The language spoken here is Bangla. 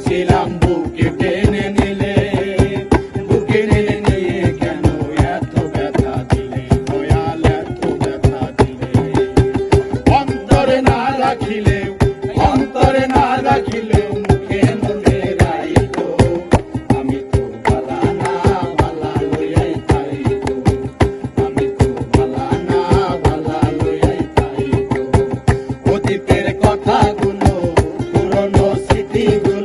চেয়েছিলাম বুকে টেনে নিলে, বুকে টেনে নিয়ে কেন এত ব্যথা দিলে, দয়াল এত ব্যথা দিলে। অন্তরে না রাখিলেও, অন্তরে না রাখিলেও মুখে মনে রাইতো, আমি তো বালা না বালা লইয়াই খাইতো, আমি তো বালা না বালা লইয়াই খাইতো। অতীতের কথাগুলো পুরনো স্মৃতিগুলো